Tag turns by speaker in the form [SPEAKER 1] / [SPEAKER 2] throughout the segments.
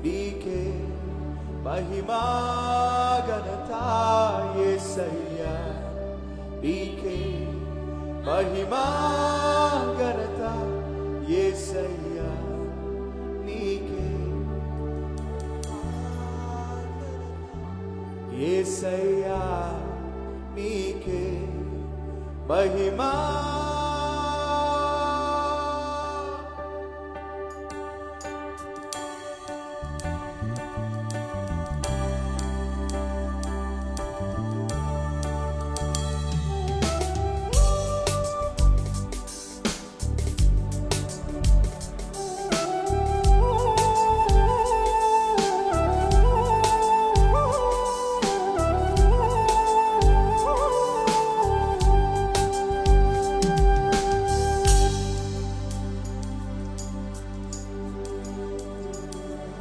[SPEAKER 1] నీకే మహిమా ఘనత యేసయ్యా, నీకే మహిమా ఘనత యేసయ్యా, నీకే యేసయ్యా, నీకే మహిమా.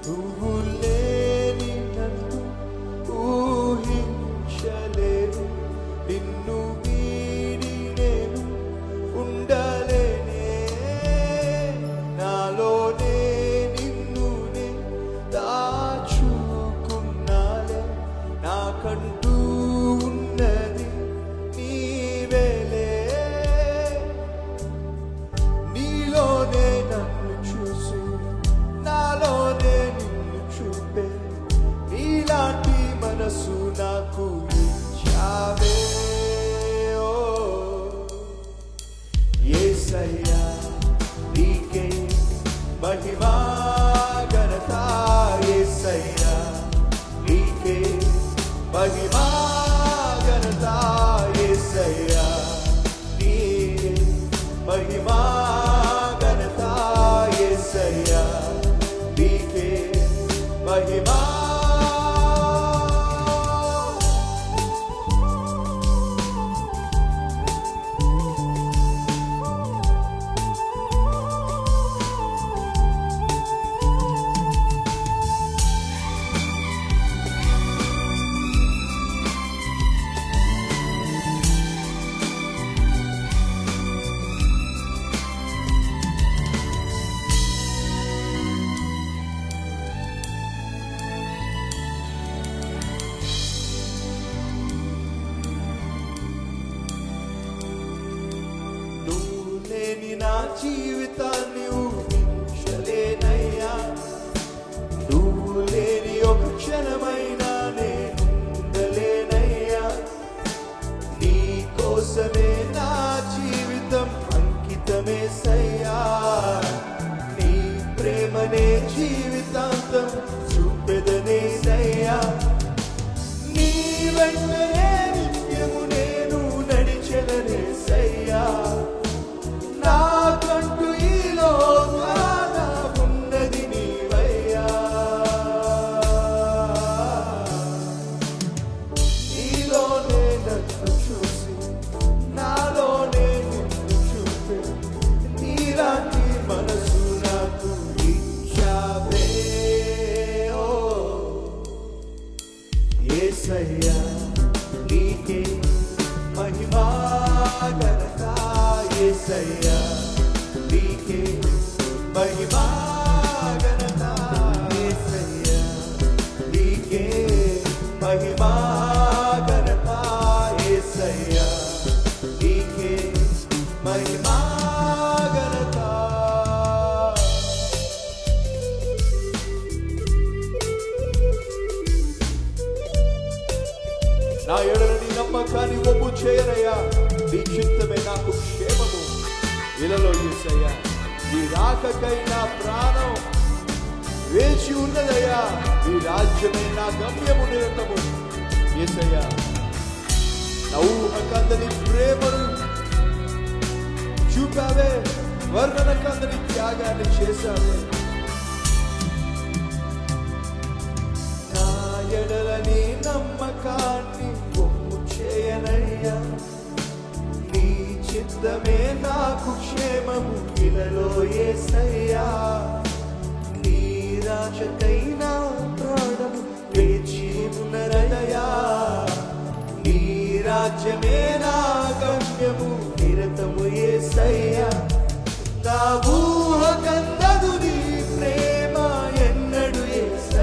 [SPEAKER 1] నువ్వు లేని నన్ను ఊహించలేను, నిన్ను వీడి నేను ఉండలేనే, నాలోనే నిన్నునే దాచుకున్నాలే, నాకంటూ ఉన్నది నీవేలే, నీలోనే నన్ను చూసి నాలోనే నిన్ను చూపే, నీలాంటి మనసు నాకు ఇచ్చావే. ఓ యేసయ్యా, నీకే మహిమా ఘనత యేసయ్యా, నీకే మహిమా ఘనత యేసయ్యా, నీకే మహిమా ఘనత యేసయ్యా, నీకే మహిమా. నువ్వు లేని నా జీవితాన్ని ఊహించలేనయ్యా, నువ్వు లేని ఒక క్షణమైనా నేను ఉండలేనయ్యా, నీ కోసమే నా జీవితం అంకితమేసయ్యా, నీ ప్రేమనే జీవితాంతం చూపెదనేసయ్యా, నీ వెంటనే నిత్యము నేను నడిచెదనేసయ్యా, నాకంటూ ఈ లోకాన ఉన్నది నీవయ్యా, నీలోనే నన్ను చూసి నాలోనే నిన్ను చూపే, నీలాంటి మనసు నాకు ఇచ్చావే. ఓ యేసయ్యా, నీకే మహిమా ఘనత యేసయ్యా, నీకే మహిమా ఘనత యేసయ్యా, నీకే మహిమా ఘనత యేసయ్యా, నీకే మహిమా ఘనత. నా ఎడల నీ నమ్మకాన్ని ఒప్పు చేయరయ్యా, నీ చిత్తమే నాకు క్షేమము. ఇలలో యేసయ్యా, నీ రాకకై నా ప్రాణం వేచి ఉన్నదయ్యా, నీ రాజ్యమే నా గమ్యము నిరతము. యేసయ్యా, నా ఊహకందని ప్రేమను చూపావే, వర్ణనకందని త్యాగాన్ని చేశావే, నా ఎడల నీ నమ్మకాన్ని ఒప్పు చేయనయ్యా, నీ చిత్తమే నాకు క్షేమము. ఇలలో యేసయ్యా, నీ రాజకైనా ప్రాణము వేచి ఉన్నదయ్యా, నీ రాజ్యమే నా గమ్యము నిరతము. యేసయ్యా, నా ఊహకందదు నీ ప్రేమ ఎన్నడు యేసయ్యా,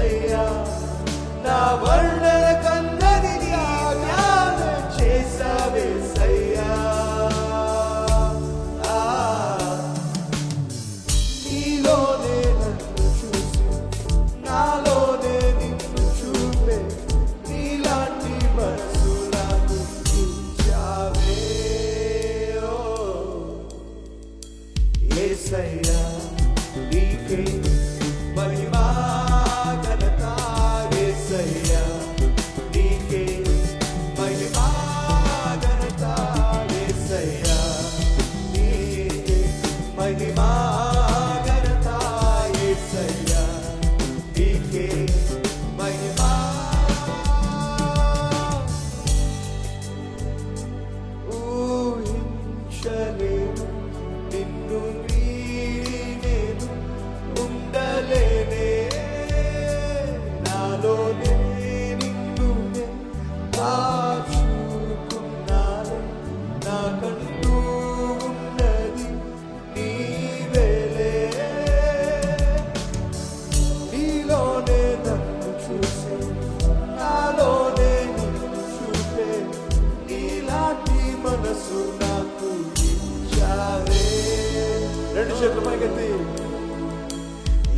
[SPEAKER 1] చేతులు పైకెత్తి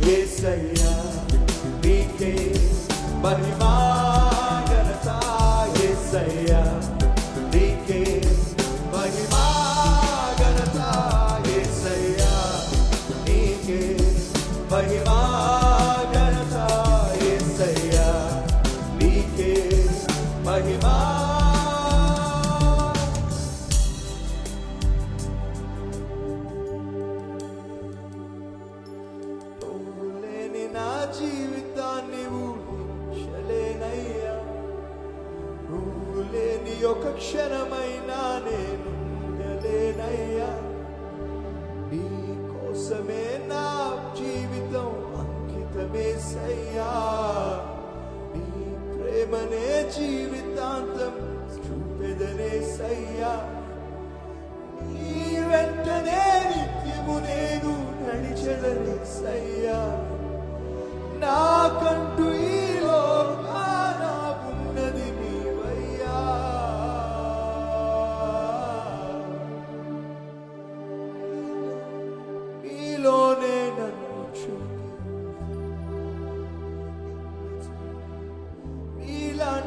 [SPEAKER 1] యేసయ్యా నీకే మహిమా ఘనత యేసయ్యా నీకే మహిమా ఘనత యేసయ్యా నీకే మహిమా ఘనత యేసయ్యా నీకే మహిమా నా జీవితాన్ని ఊహించలేనయ్యా నువ్వు లేని ఒక క్షణమైనా నేను ఉండలేనయ్యా నీ కోసమే నా జీవితం అంకితమేసయ్యా నీ ప్రేమనే జీవితాంతం చూపెదనేసయ్యా నీ వెంటనే నిత్యము నేను నడిచెదనేసయ్యా